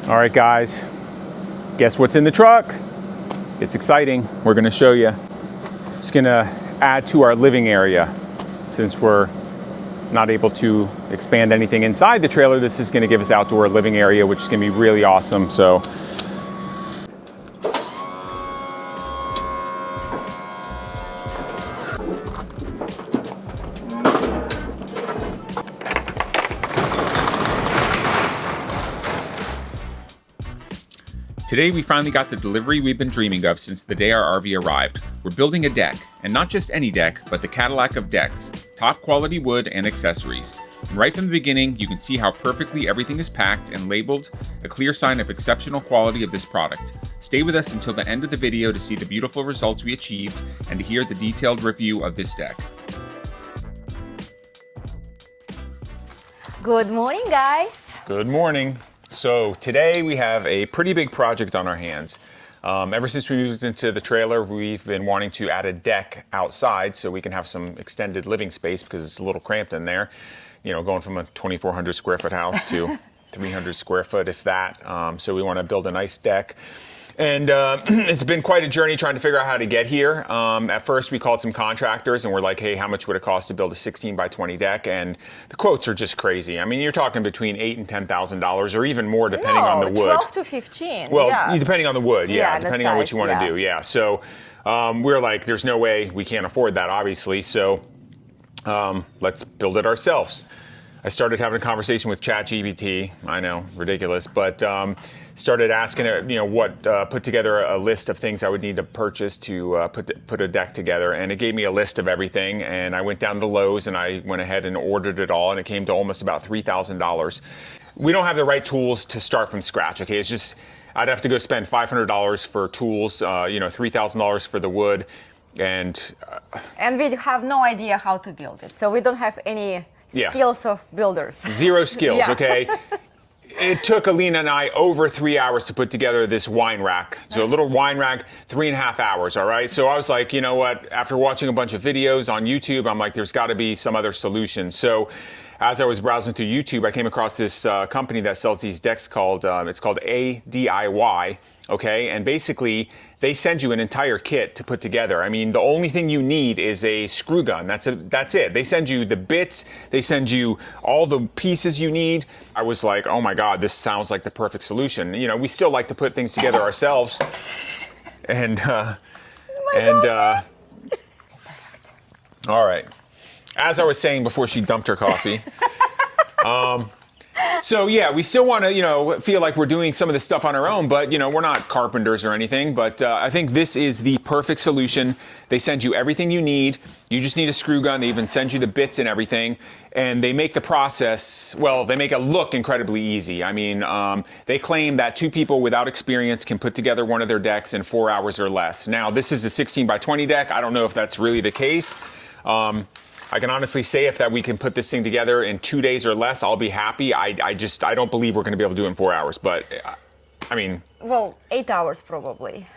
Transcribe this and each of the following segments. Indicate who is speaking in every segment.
Speaker 1: All right, guys, guess what's in the truck? It's exciting. We're gonna show you. It's gonna add to our living area. Since we're not able to expand anything inside the trailer, this is gonna give us outdoor living area, which is gonna be really awesome. So today we finally got the delivery we've been dreaming of since the day our RV arrived. We're building a deck, and not just any deck, but the Cadillac of decks. Top quality wood and accessories. And right from the beginning, you can see how perfectly everything is packed and labeled, a clear sign of exceptional quality of this product. Stay with us until the end of the video to see the beautiful results we achieved and to hear the detailed review of this deck.
Speaker 2: Good morning, guys.
Speaker 1: Good morning. So today we have a pretty big project on our hands. Ever since we moved into the trailer, we've been wanting to add a deck outside so we can have some extended living space because it's a little cramped in there. You know, going from a 2,400 square foot house to 300 square foot, if that. So we want to build a nice deck. And it's been quite a journey trying to figure out how to get here. At first we called some contractors and we're like, hey, how much would it cost to build a 16 by 20 deck? And the quotes are just crazy. I mean, you're talking between $8,000 and $10,000 or even more depending on the wood.
Speaker 2: 12 to 15.
Speaker 1: Well,
Speaker 2: yeah.
Speaker 1: Depending on the wood, yeah, depending on what you want to
Speaker 2: yeah.
Speaker 1: do, yeah. So we're like, there's no way we can't afford that, obviously. So let's build it ourselves. I started having a conversation with ChatGPT. I know, ridiculous, but started asking it, you know, put together a list of things I would need to purchase to put a deck together, and it gave me a list of everything. And I went down to Lowe's and I went ahead and ordered it all, and it came to almost about $3,000. We don't have the right tools to start from scratch. Okay, it's just I'd have to go spend $500 for tools, you know, $3,000 for the wood, and
Speaker 2: we have no idea how to build it, so we don't have any skills of builders.
Speaker 1: Zero skills.
Speaker 2: Yeah.
Speaker 1: Okay. It took Alina and I over 3 hours to put together this wine rack. So a little wine rack, 3.5 hours, all right? So I was like, you know what, after watching a bunch of videos on YouTube, I'm like, there's gotta be some other solution. So as I was browsing through YouTube, I came across this company that sells these decks called, it's called ADIY, okay? And basically, they send you an entire kit to put together. I mean, the only thing you need is a screw gun. That's it. They send you the bits. They send you all the pieces you need. I was like, oh my God, this sounds like the perfect solution. You know, we still like to put things together ourselves. And all right. As I was saying before she dumped her coffee, so yeah, we still want to, you know, feel like we're doing some of this stuff on our own, but you know, we're not carpenters or anything. But I think this is the perfect solution. They send you everything you need. You just need a screw gun. They even send you the bits and everything, and they make the process, well, they make it look incredibly easy. I mean, they claim that 2 people without experience can put together one of their decks in 4 hours or less. Now, this is a 16 by 20 deck. I don't know if that's really the case. I can honestly say if that we can put this thing together in 2 days or less, I'll be happy. I don't believe we're going to be able to do it in 4 hours, but I mean.
Speaker 2: Well, 8 hours probably.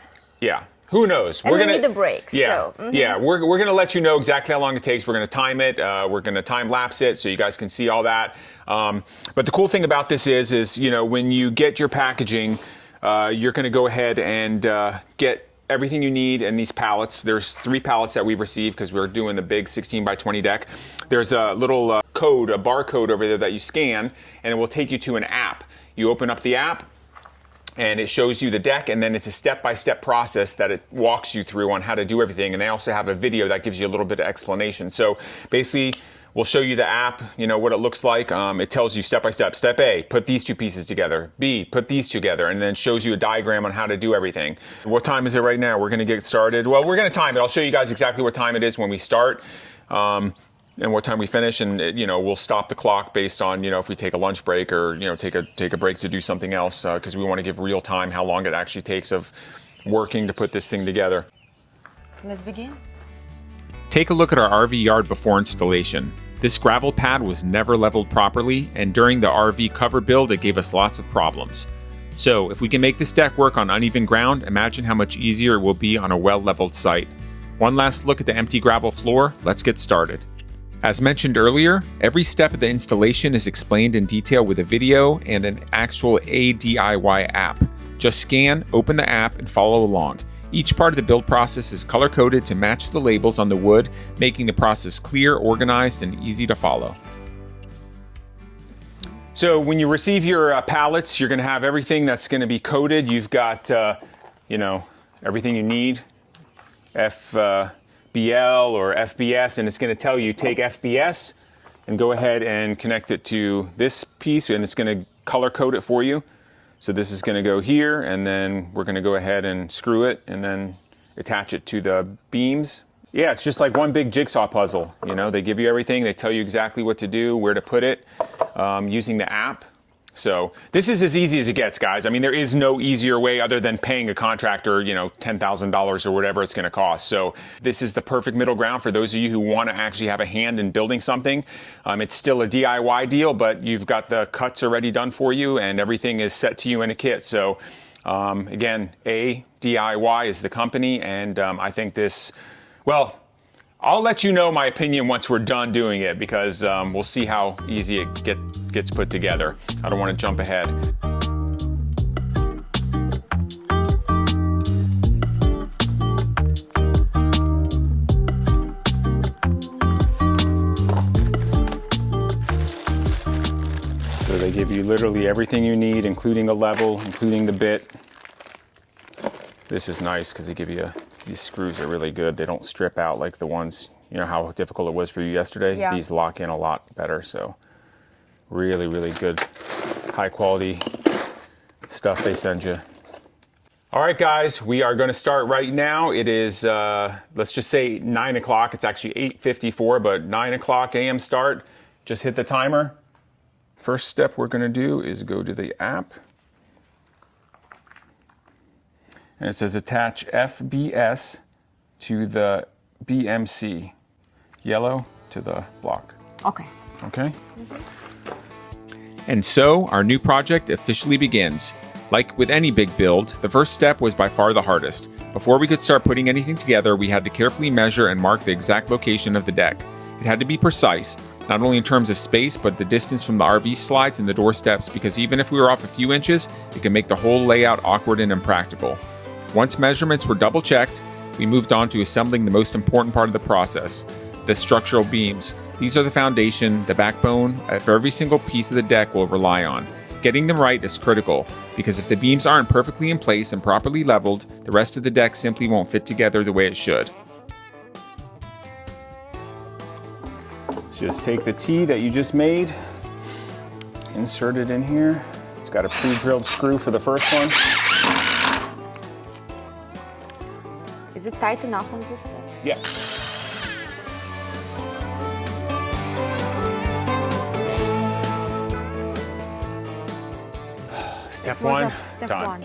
Speaker 1: Yeah, who knows?
Speaker 2: And we need the breaks.
Speaker 1: Yeah,
Speaker 2: so.
Speaker 1: Yeah. We're going to let you know exactly how long it takes. We're going to time it. We're going to time lapse it so you guys can see all that. But the cool thing about this is you know, when you get your packaging, you're going to go ahead and get everything you need in these pallets. There's 3 pallets that we've received because we're doing the big 16 by 20 deck. There's a little code, a barcode over there that you scan, and it will take you to an app. You open up the app, and it shows you the deck, and then it's a step-by-step process that it walks you through on how to do everything. And they also have a video that gives you a little bit of explanation. So basically, we'll show you the app, you know, what it looks like. It tells you step by step. Step A, put these 2 pieces together. B, put these together, and then shows you a diagram on how to do everything. What time is it right now? We're going to get started. Well, we're going to time it. I'll show you guys exactly what time it is when we start, and what time we finish. And you know, we'll stop the clock based on, you know, if we take a lunch break or, you know, take a break to do something else, because we want to give real time how long it actually takes of working to put this thing together.
Speaker 2: Let's begin.
Speaker 1: Take a look at our RV yard before installation. This gravel pad was never leveled properly, and during the RV cover build, it gave us lots of problems. So if we can make this deck work on uneven ground, imagine how much easier it will be on a well-leveled site. One last look at the empty gravel floor. Let's get started. As mentioned earlier, every step of the installation is explained in detail with a video and an actual DIY app. Just scan, open the app, and follow along. Each part of the build process is color-coded to match the labels on the wood, making the process clear, organized, and easy to follow. So when you receive your pallets, you're going to have everything that's going to be coated. You've got, everything you need, FBL or FBS, and it's going to tell you take FBS and go ahead and connect it to this piece, and it's going to color code it for you. So this is going to go here, and then we're going to go ahead and screw it and then attach it to the beams. Yeah, it's just like one big jigsaw puzzle. You know, they give you everything, they tell you exactly what to do, where to put it, using the app. So this is as easy as it gets, guys. I mean, there is no easier way other than paying a contractor, $10,000 or whatever it's going to cost. So this is the perfect middle ground for those of you who want to actually have a hand in building something. It's still a DIY deal, but you've got the cuts already done for you and everything is set to you in a kit. So again, DIY is the company, and I think this, well, I'll let you know my opinion once we're done doing it, because we'll see how easy it gets put together. I don't want to jump ahead. So they give you literally everything you need, including a level, including the bit. This is nice because they give you these screws are really good. They don't strip out like the ones, how difficult it was for you yesterday.
Speaker 2: Yeah.
Speaker 1: These lock in a lot better. So really, really good, high quality stuff they send you. All right, guys, we are going to start right now. It is, let's just say 9 o'clock. It's actually 8:54, but 9 o'clock a.m. start. Just hit the timer. First step we're going to do is go to the app. And it says attach FBS to the BMC. Yellow to the block.
Speaker 2: Okay.
Speaker 1: Okay? And so our new project officially begins. Like with any big build, the first step was by far the hardest. Before we could start putting anything together, we had to carefully measure and mark the exact location of the deck. It had to be precise, not only in terms of space, but the distance from the RV slides and the doorsteps, because even if we were off a few inches, it could make the whole layout awkward and impractical. Once measurements were double checked, we moved on to assembling the most important part of the process, the structural beams. These are the foundation, the backbone for every single piece of the deck will rely on. Getting them right is critical, because if the beams aren't perfectly in place and properly leveled, the rest of the deck simply won't fit together the way it should. Just take the T that you just made, insert it in here. It's got a pre-drilled screw for the first one.
Speaker 2: Is it tight enough on this side?
Speaker 1: Yeah. Step one,
Speaker 2: Step
Speaker 1: done.
Speaker 2: one.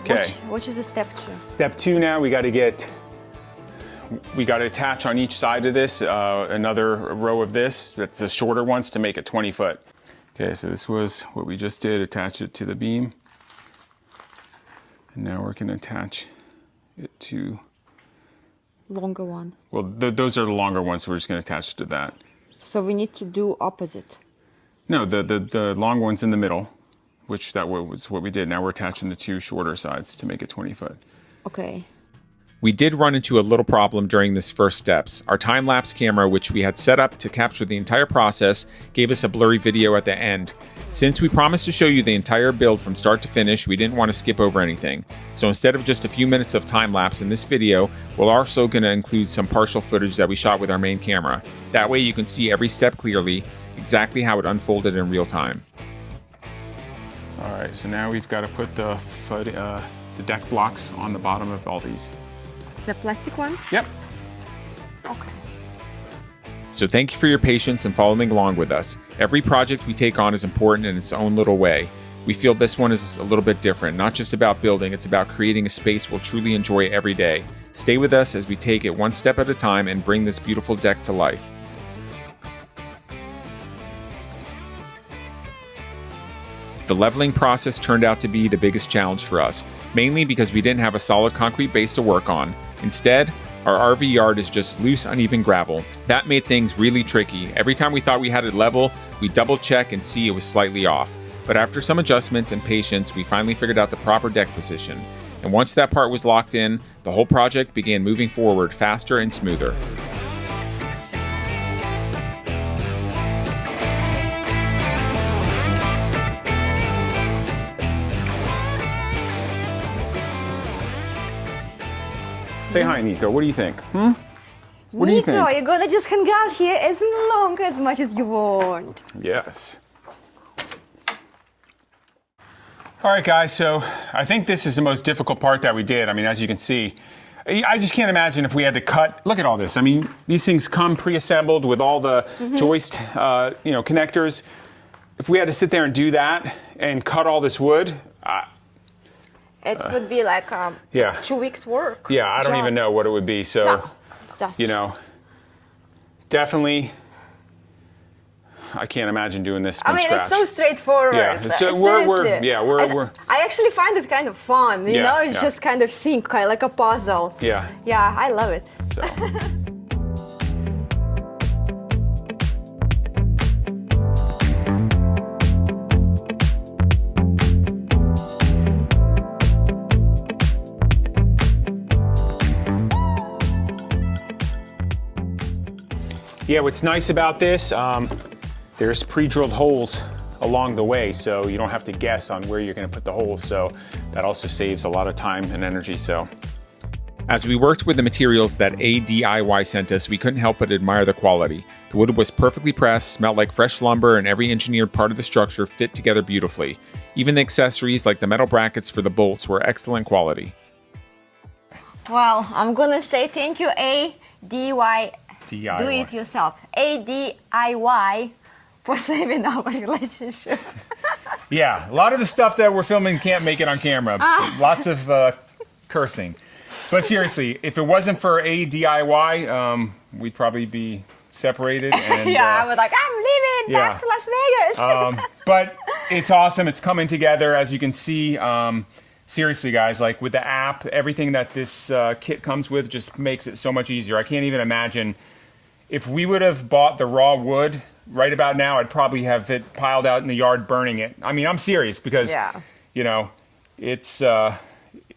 Speaker 1: Okay.
Speaker 2: Which is a step two?
Speaker 1: Step two now, we got to attach on each side of this another row of this. That's the shorter ones to make it 20 foot. Okay, so this was what we just did, attach it to the beam. And now we're going to attach it to
Speaker 2: Longer one.
Speaker 1: Well, those are the longer ones, so we're just going to attach it to that.
Speaker 2: So we need to do opposite.
Speaker 1: No, the long one's in the middle, which that was what we did. Now we're attaching the two shorter sides to make it 20 foot.
Speaker 2: Okay.
Speaker 1: We did run into a little problem during this first steps. Our time-lapse camera, which we had set up to capture the entire process, gave us a blurry video at the end. Since we promised to show you the entire build from start to finish, we didn't want to skip over anything. So instead of just a few minutes of time-lapse in this video, we're also going to include some partial footage that we shot with our main camera. That way you can see every step clearly, exactly how it unfolded in real time. All right, so now we've got to put the deck blocks on the bottom of all these.
Speaker 2: The plastic ones?
Speaker 1: Yep.
Speaker 2: Okay.
Speaker 1: So thank you for your patience and following along with us. Every project we take on is important in its own little way. We feel this one is a little bit different, not just about building, it's about creating a space we'll truly enjoy every day. Stay with us as we take it one step at a time and bring this beautiful deck to life. The leveling process turned out to be the biggest challenge for us, mainly because we didn't have a solid concrete base to work on. Instead, Our RV yard is just loose, uneven gravel. That made things really tricky. Every time we thought we had it level, we double check and see it was slightly off. But after some adjustments and patience, we finally figured out the proper deck position. And once that part was locked in, the whole project began moving forward faster and smoother. Say hi, Nico. What do you think? What do you think?
Speaker 2: Nico, you're gonna just hang out here as long as much as you want.
Speaker 1: Yes. All right, guys, so I think this is the most difficult part that we did. I mean, as you can see, I just can't imagine if we had to cut. Look at all this. I mean, these things come pre-assembled with all the joist, connectors. If we had to sit there and do that and cut all this wood,
Speaker 2: it would be like 2 weeks work.
Speaker 1: Yeah, I don't even know what it would be. So,
Speaker 2: No, just...
Speaker 1: definitely, I can't imagine doing this from scratch.
Speaker 2: It's so straightforward.
Speaker 1: Yeah, so we're
Speaker 2: I actually find it kind of fun. You know, it's just kind of think like a puzzle.
Speaker 1: Yeah.
Speaker 2: Yeah, I love it.
Speaker 1: So. Yeah, what's nice about this, there's pre-drilled holes along the way, so you don't have to guess on where you're going to put the holes, so that also saves a lot of time and energy. So, as we worked with the materials that ADIY sent us, we couldn't help but admire the quality. The wood was perfectly pressed, smelled like fresh lumber, and every engineered part of the structure fit together beautifully. Even the accessories, like the metal brackets for the bolts, were excellent quality.
Speaker 2: Well, I'm gonna say thank you, DIY. Do it yourself. ADIY for saving our relationship.
Speaker 1: Yeah, a lot of the stuff that we're filming can't make it on camera. Lots of cursing. But seriously, if it wasn't for ADIY, we'd probably be separated. And,
Speaker 2: yeah, I was like, I'm leaving back to Las Vegas.
Speaker 1: But it's awesome. It's coming together, as you can see. Seriously, guys, like with the app, everything that this kit comes with just makes it so much easier. I can't even imagine. If we would have bought the raw wood right about now, I'd probably have it piled out in the yard burning it. I mean, I'm serious because, it's, I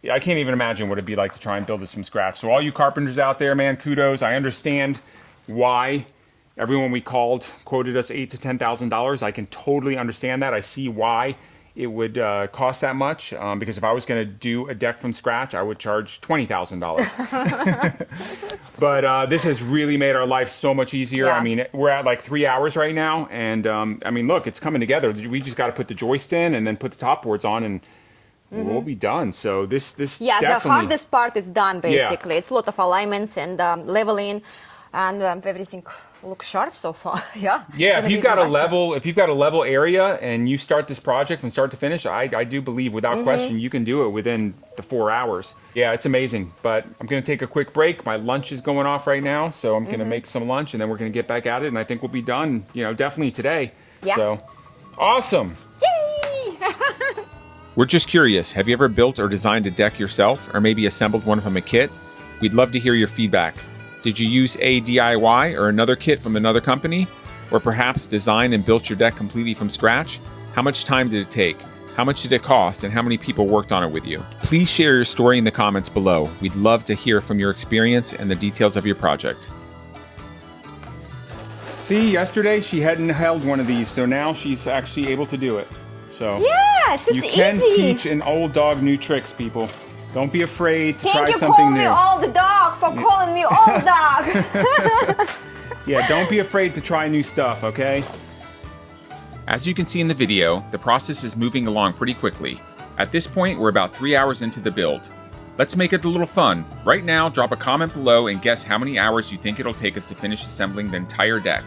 Speaker 1: can't even imagine what it'd be like to try and build this from scratch. So all you carpenters out there, man, kudos. I understand why everyone we called quoted us $8,000 to $10,000. I can totally understand that. I see why it would cost that much, because if I was going to do a deck from scratch, I would charge $20,000. But this has really made our life so much easier.
Speaker 2: Yeah.
Speaker 1: I mean, we're at like 3 hours right now, and I mean, look, it's coming together. We just got to put the joist in and then put the top boards on, and we'll be done. So this
Speaker 2: yeah,
Speaker 1: definitely...
Speaker 2: the hardest part is done basically. It's a lot of alignments and leveling, and everything looks sharp so far. Yeah.
Speaker 1: If you've got a level area and you start this project from start to finish, I do believe without question you can do it within the 4 hours. Yeah, it's amazing. But I'm going to take a quick break. My lunch is going off right now, so I'm going to make some lunch and then we're going to get back at it, and I think we'll be done, definitely today.
Speaker 2: Yeah.
Speaker 1: So, awesome.
Speaker 2: Yay!
Speaker 1: We're just curious, have you ever built or designed a deck yourself, or maybe assembled one from a kit? We'd love to hear your feedback. Did you use a DIY or another kit from another company? Or perhaps design and built your deck completely from scratch? How much time did it take? How much did it cost? And how many people worked on it with you? Please share your story in the comments below. We'd love to hear from your experience and the details of your project. See, yesterday she hadn't held one of these, so now she's actually able to do it. So
Speaker 2: yes, it's
Speaker 1: you can
Speaker 2: easy.
Speaker 1: teach an old dog new tricks, people. Don't be afraid to try something new.
Speaker 2: Thank you, call me old dog, for calling me old dog.
Speaker 1: Yeah, don't be afraid to try new stuff, okay? As you can see in the video, the process is moving along pretty quickly. At this point, we're about 3 hours into the build. Let's make it a little fun. Right now, drop a comment below and guess how many hours you think it'll take us to finish assembling the entire deck.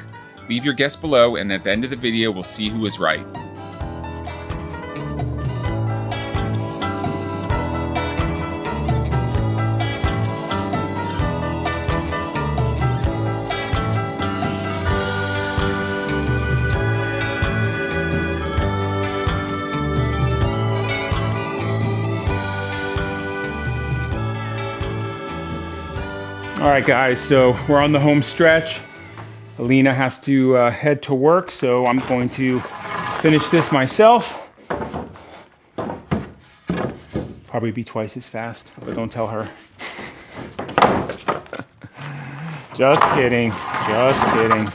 Speaker 1: Leave your guess below, and at the end of the video, we'll see who is right. All right, guys, so we're on the home stretch. Alina has to head to work, so I'm going to finish this myself. Probably be twice as fast, but don't tell her. Just kidding, just kidding.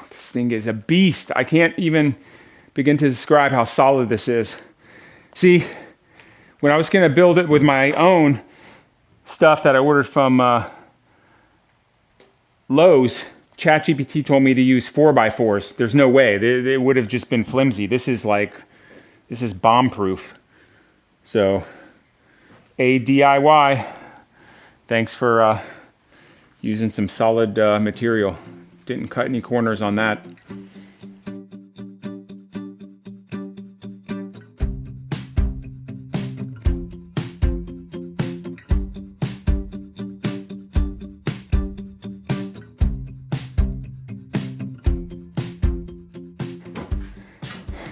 Speaker 1: This thing is a beast. I can't even begin to describe how solid this is. See, when I was gonna build it with my own stuff that I ordered from Lowe's, ChatGPT told me to use 4x4s. There's no way. They would have just been flimsy. This is bomb-proof. So, a DIY. Thanks for using some solid material. Didn't cut any corners on that.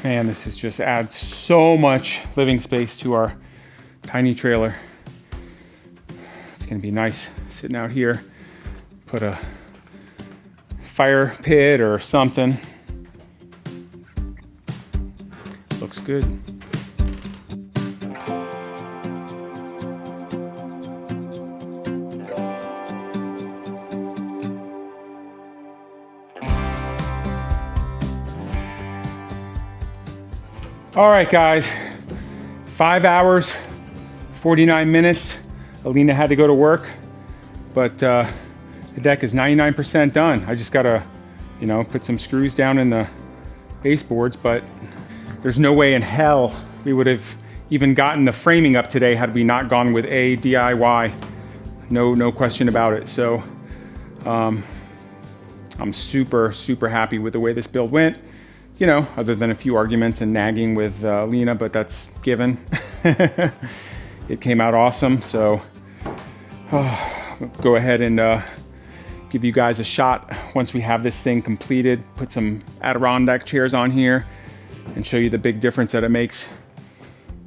Speaker 1: Man, this is just adds so much living space to our tiny trailer. It's gonna be nice sitting out here. Put a fire pit or something. Looks good. All right, guys, 5 hours, 49 minutes. Alina had to go to work, but the deck is 99% done. I just gotta, put some screws down in the baseboards, but there's no way in hell we would have even gotten the framing up today had we not gone with a DIY. No question about it. So I'm super, super happy with the way this build went. Other than a few arguments and nagging with Alina, but that's given. It came out awesome, so go ahead and give you guys a shot once we have this thing completed. Put some Adirondack chairs on here and show you the big difference that it makes.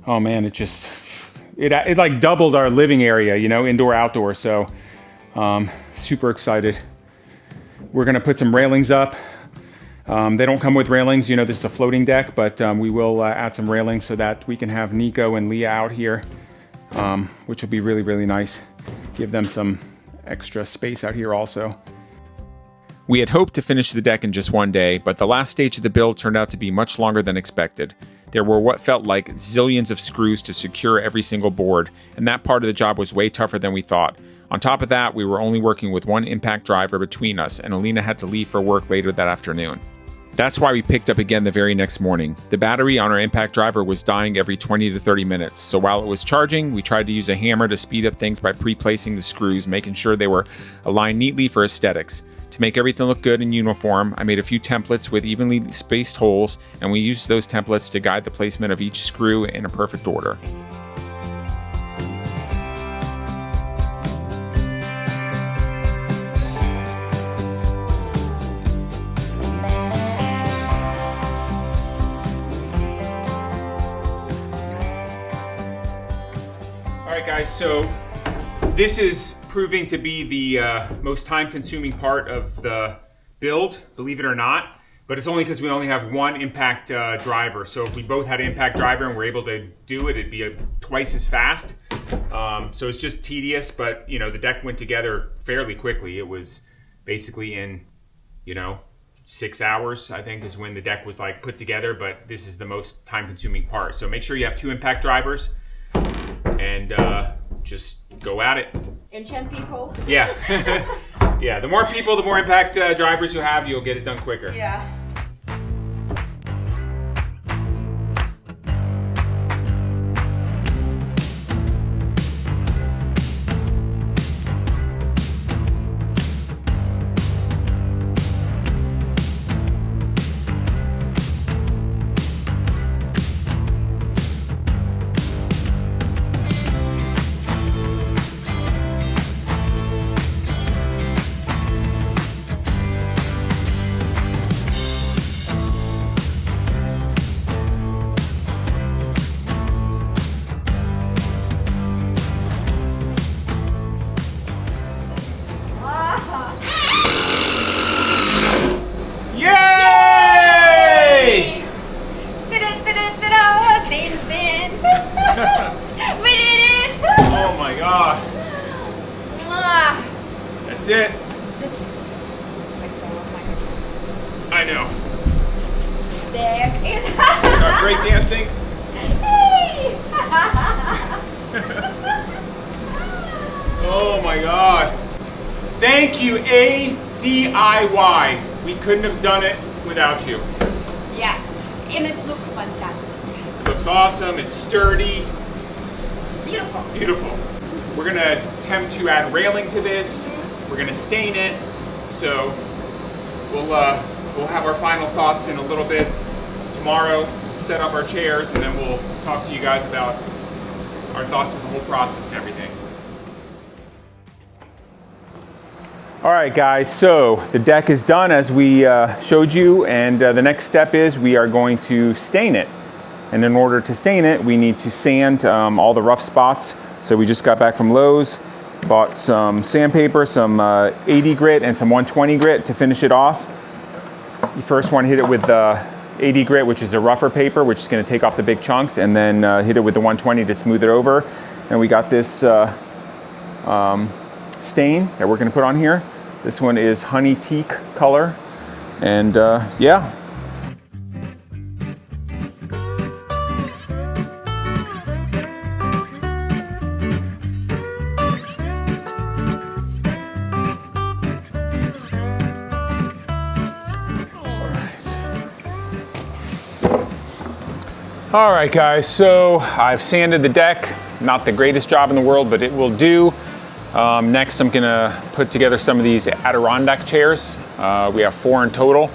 Speaker 1: Oh man, it like doubled our living area, indoor, outdoor, so super excited. We're gonna put some railings up. They don't come with railings, this is a floating deck, but we will add some railings so that we can have Nico and Leah out here, which will be really, really nice. Give them some extra space out here also. We had hoped to finish the deck in just one day, but the last stage of the build turned out to be much longer than expected. There were what felt like zillions of screws to secure every single board, and that part of the job was way tougher than we thought. On top of that, we were only working with one impact driver between us, and Alina had to leave for work later that afternoon. That's why we picked up again the very next morning. The battery on our impact driver was dying every 20 to 30 minutes, so while it was charging, we tried to use a hammer to speed up things by pre-placing the screws, making sure they were aligned neatly for aesthetics. To make everything look good and uniform, I made a few templates with evenly spaced holes, and we used those templates to guide the placement of each screw in a perfect order. Alright guys, so this is proving to be the most time-consuming part of the build, believe it or not, but it's only because we only have one impact driver. So if we both had an impact driver and we're able to do it, it'd be twice as fast. So it's just tedious, but the deck went together fairly quickly. It was basically in 6 hours, I think, is when the deck was put together, but this is the most time-consuming part. So make sure you have two impact drivers and just go at it.
Speaker 2: Enchant people.
Speaker 1: Yeah. Yeah, the more people, the more impact drivers you have, you'll get it done quicker.
Speaker 2: Yeah.
Speaker 1: I know.
Speaker 2: There is.
Speaker 1: Start break dancing.
Speaker 2: Hey!
Speaker 1: Oh my God. Thank you, ADIY. We couldn't have done it without you.
Speaker 2: Yes, and it looks fantastic.
Speaker 1: It looks awesome, it's sturdy.
Speaker 2: Beautiful.
Speaker 1: Beautiful. We're gonna attempt to add railing to this. We're gonna stain it. So we'll have our final thoughts in a little bit. Tomorrow, we'll set up our chairs and then we'll talk to you guys about our thoughts of the whole process and everything. All right, guys, so the deck is done as we showed you, and the next step is we are going to stain it. And in order to stain it, we need to sand all the rough spots. So we just got back from Lowe's, bought some sandpaper, some 80 grit and some 120 grit to finish it off. You first want to hit it with 80 grit, which is a rougher paper, which is going to take off the big chunks, and then hit it with the 120 to smooth it over. And we got this stain that we're going to put on here. This one is honey teak color, and yeah. All right, guys, so I've sanded the deck. Not the greatest job in the world, but it will do. Next, I'm gonna put together some of these Adirondack chairs. We have 4 in total.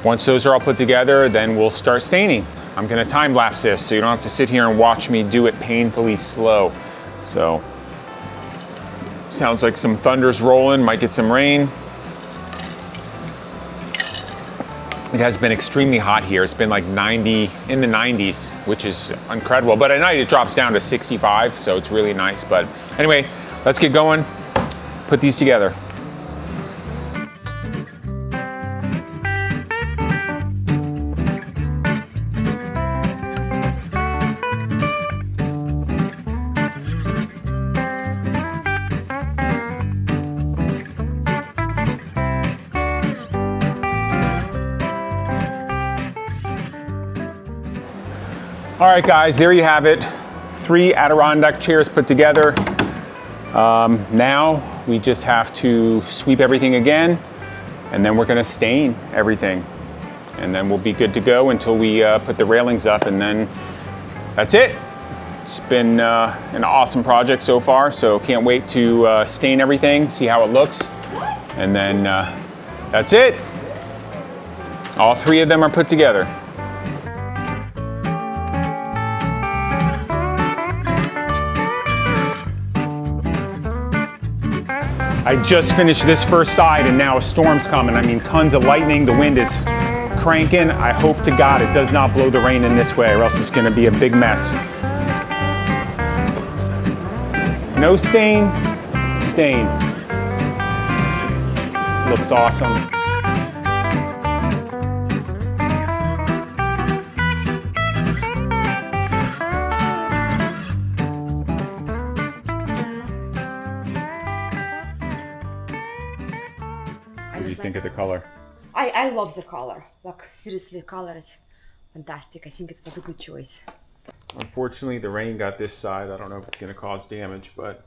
Speaker 1: Once those are all put together, then we'll start staining. I'm gonna time lapse this so you don't have to sit here and watch me do it painfully slow. So, sounds like some thunder's rolling, might get some rain. It has been extremely hot here. It's been like 90, in the 90s, which is incredible. But at night it drops down to 65, so it's really nice. But anyway, let's get going, put these together. All right, guys, there you have it. 3 Adirondack chairs put together. Now we just have to sweep everything again, and then we're gonna stain everything. And then we'll be good to go until we put the railings up, and then that's it. It's been an awesome project so far, so can't wait to stain everything, see how it looks. And then that's it. All 3 of them are put together. I just finished this first side and now a storm's coming. I mean, tons of lightning, the wind is cranking. I hope to God it does not blow the rain in this way or else it's gonna be a big mess. No stain, stain. Looks awesome. What do you think of the color?
Speaker 2: I love the color. Like, seriously, color is fantastic. I think it was a good choice.
Speaker 1: Unfortunately, the rain got this side. I don't know if it's going to cause damage, but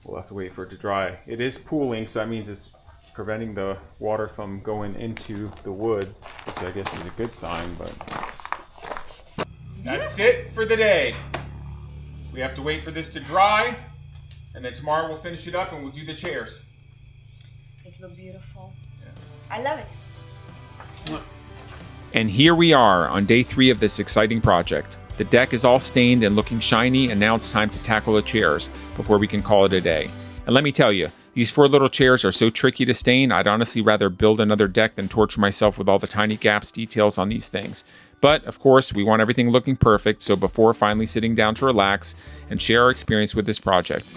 Speaker 1: we'll have to wait for it to dry. It is pooling, so that means it's preventing the water from going into the wood, which I guess is a good sign, but that's it for the day. We have to wait for this to dry, and then tomorrow we'll finish it up and we'll do the chairs.
Speaker 2: It looks beautiful. Yeah. I love it.
Speaker 1: And here we are on day 3 of this exciting project. The deck is all stained and looking shiny, and now it's time to tackle the chairs before we can call it a day. And let me tell you, these 4 little chairs are so tricky to stain, I'd honestly rather build another deck than torture myself with all the tiny gaps, details on these things. But, of course, we want everything looking perfect, so before finally sitting down to relax and share our experience with this project,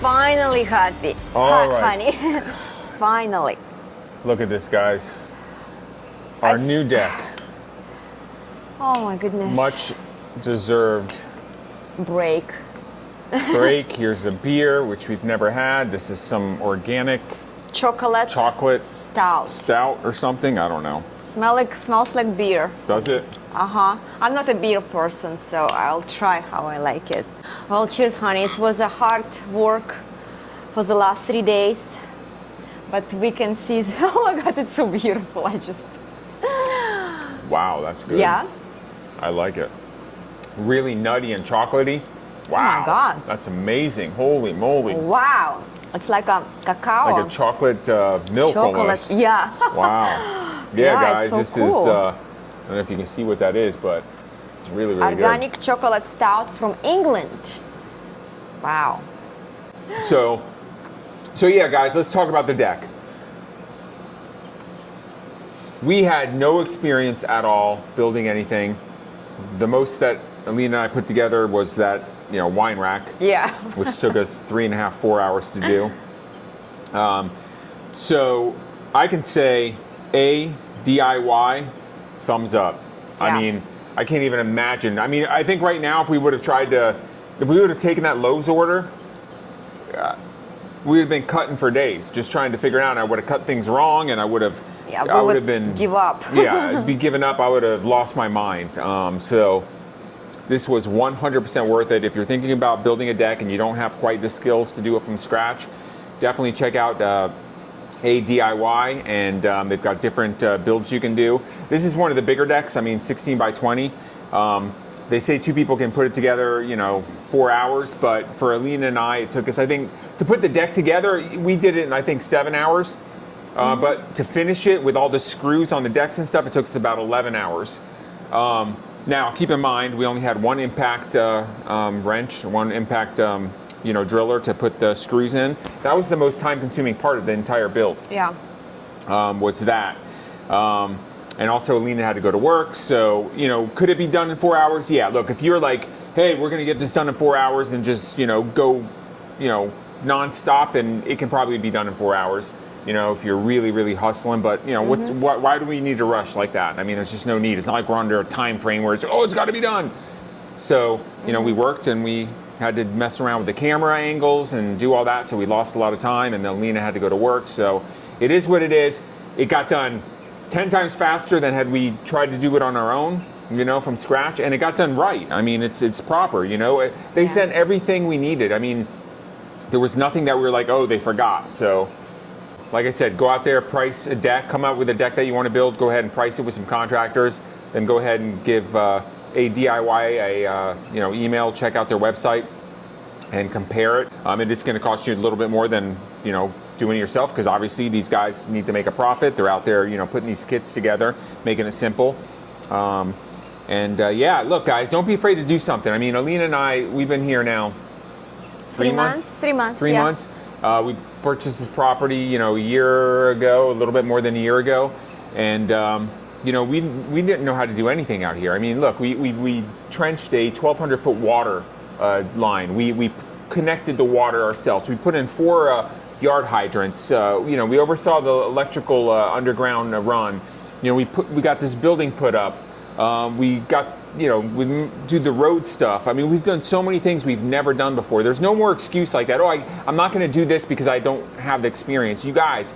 Speaker 2: finally happy.
Speaker 1: All right.
Speaker 2: Honey. Finally.
Speaker 1: Look at this, guys. Our new deck.
Speaker 2: Oh my goodness.
Speaker 1: Much deserved
Speaker 2: break.
Speaker 1: Here's a beer, which we've never had. This is some organic
Speaker 2: chocolate
Speaker 1: stout or something. I don't know.
Speaker 2: Smells like beer.
Speaker 1: Does it?
Speaker 2: I'm not a beer person, so I'll try how I like it. Well, cheers, honey. It was a hard work for the last 3 days, but we can see. Oh my God, it's so beautiful.
Speaker 1: Wow, that's good.
Speaker 2: Yeah.
Speaker 1: I like it. Really nutty and chocolatey. Wow.
Speaker 2: Oh my God.
Speaker 1: That's amazing. Holy moly.
Speaker 2: Wow. It's like a cacao.
Speaker 1: Like a chocolate milk almost.
Speaker 2: Yeah.
Speaker 1: Wow. Yeah, guys,
Speaker 2: so
Speaker 1: this
Speaker 2: cool.
Speaker 1: is, I don't know if you can see what that is, but it's really, really
Speaker 2: organic chocolate stout from England. Wow.
Speaker 1: So yeah, guys, let's talk about the deck. We had no experience at all building anything. The most that Alina and I put together was that, wine rack.
Speaker 2: Yeah.
Speaker 1: Which took us 3.5, 4 hours to do. So I can say DIY, thumbs up.
Speaker 2: Yeah.
Speaker 1: I mean, I can't even imagine. I mean, I think right now if we would have taken that Lowe's order, we would have been cutting for days, just trying to figure it out. I would have cut things wrong, and I would have
Speaker 2: give up.
Speaker 1: Yeah, I'd be giving up. I would have lost my mind. So this was 100% worth it. If you're thinking about building a deck and you don't have quite the skills to do it from scratch, definitely check out DIY, and they've got different builds you can do. This is one of the bigger decks. I mean, 16 by 20. They say 2 people can put it together, 4 hours, but for Alina and I, it took us, I think, to put the deck together, we did it in, I think, 7 hours. But to finish it with all the screws on the decks and stuff, it took us about 11 hours. Now, keep in mind, we only had one impact wrench, one impact driller to put the screws in. That was the most time-consuming part of the entire build.
Speaker 2: Yeah.
Speaker 1: Was that. And also, Alina had to go to work, so, could it be done in 4 hours? Yeah, look, if you're like, hey, we're going to get this done in 4 hours and just, go, non-stop, then it can probably be done in 4 hours. If you're really, really hustling, but why do we need to rush like that? I mean, there's just no need. It's not like we're under a time frame where it's got to be done. So, we worked and we had to mess around with the camera angles and do all that. So we lost a lot of time, and then Alina had to go to work. So it is what it is. It got done 10 times faster than had we tried to do it on our own, from scratch, and it got done right. I mean, it's proper. They sent everything we needed. I mean, there was nothing that we were like, oh, they forgot. So. Like I said, go out there, price a deck, come out with a deck that you want to build, go ahead and price it with some contractors, then go ahead and give a DIY email, check out their website and compare it. It is going to cost you a little bit more than, doing it yourself, because obviously these guys need to make a profit. They're out there, putting these kits together, making it simple. Yeah, look, guys, don't be afraid to do something. I mean, Alina and I, we've been here now 3 months?
Speaker 2: 3 months.
Speaker 1: 3 months. We purchased this property, a year ago, a little bit more than a year ago, and we didn't know how to do anything out here. I mean, look, we trenched a 1,200-foot water line. We connected the water ourselves. We put in 4 yard hydrants. We oversaw the electrical underground run. We got this building put up. We got. We do the road stuff. I mean, we've done so many things we've never done before. There's no more excuse like that. I'm not going to do this because I don't have the experience. You guys,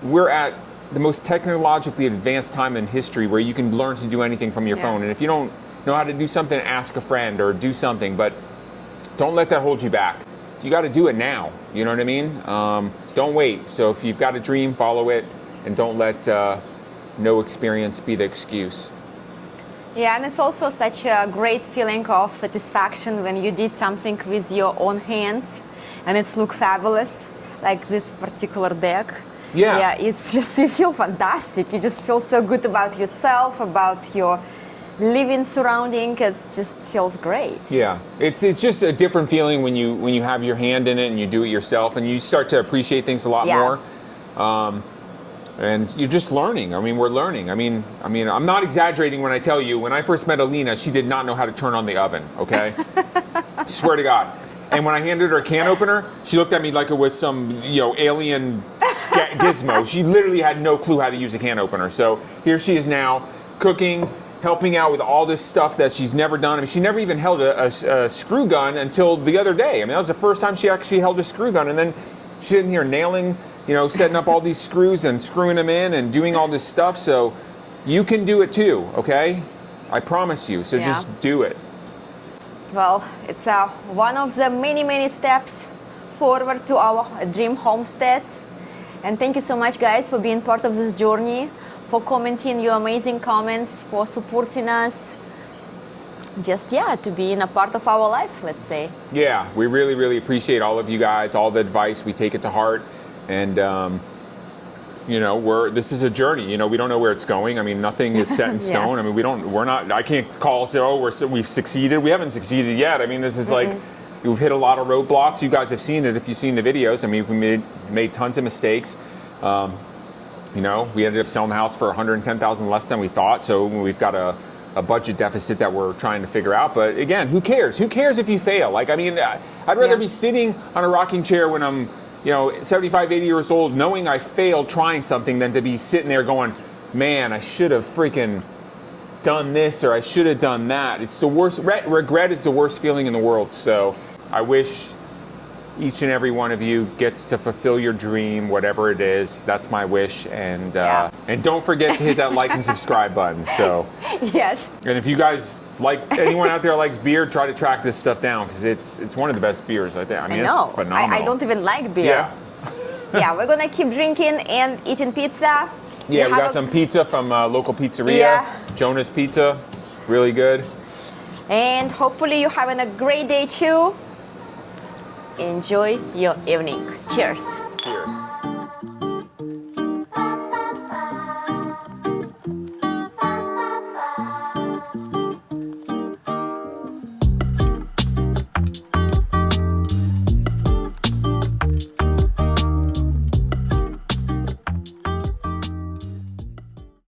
Speaker 1: we're at the most technologically advanced time in history where you can learn to do anything from your phone. And if you don't know how to do something, ask a friend or do something. But don't let that hold you back. You got to do it now. You know what I mean? Don't wait. So if you've got a dream, follow it, and don't let no experience be the excuse.
Speaker 2: Yeah, and it's also such a great feeling of satisfaction when you did something with your own hands and it's look fabulous, like this particular deck. Yeah, it's just, you feel fantastic. You just feel so good about yourself, about your living surrounding. It just feels great. Yeah,
Speaker 1: it's just a different feeling when you have your hand in it and you do it yourself, and you start to appreciate things a lot more. And you're just learning. I mean, we're learning. I mean, I'm not exaggerating when I tell you, when I first met Alina, she did not know how to turn on the oven, okay? Swear to God. And when I handed her a can opener, she looked at me like it was some, alien gizmo. She literally had no clue how to use a can opener. So here she is now, cooking, helping out with all this stuff that she's never done. I mean, she never even held a screw gun until the other day. I mean, that was the first time she actually held a screw gun. And then she's sitting here nailing, setting up all these screws and screwing them in and doing all this stuff. So you can do it too, okay? I promise you. So just do it.
Speaker 2: Well, it's one of the many, many steps forward to our dream homestead. And thank you so much, guys, for being part of this journey, for commenting your amazing comments, for supporting us. Just, to being a part of our life, let's say. Yeah,
Speaker 1: we really, really appreciate all of you guys, all the advice. We take it to heart. And, this is a journey. We don't know where it's going. I mean, nothing is set in stone. I mean, I can't call, say, we've succeeded. We haven't succeeded yet. I mean, this is like, we've hit a lot of roadblocks. You guys have seen it if you've seen the videos. I mean, we've made tons of mistakes. We ended up selling the house for $110,000 less than we thought. So we've got a budget deficit that we're trying to figure out. But again, who cares? Who cares if you fail? Like, I mean, I'd rather be sitting on a rocking chair when I'm 75, 80 years old, knowing I failed trying something than to be sitting there going, man, I should have freaking done this or I should have done that. It's the worst. Regret is the worst feeling in the world. So I wish each and every one of you gets to fulfill your dream, whatever it is. That's my wish. And don't forget to hit that like and subscribe button. So
Speaker 2: yes.
Speaker 1: And if you guys anyone out there likes beer, try to track this stuff down because it's one of the best beers. I think. I mean, it's phenomenal.
Speaker 2: I don't even like beer. Yeah. We're gonna keep drinking and eating pizza.
Speaker 1: Yeah, we got some pizza from a local pizzeria, Jonah's Pizza, really good.
Speaker 2: And hopefully you're having a great day too. Enjoy your evening. Cheers.
Speaker 1: Cheers.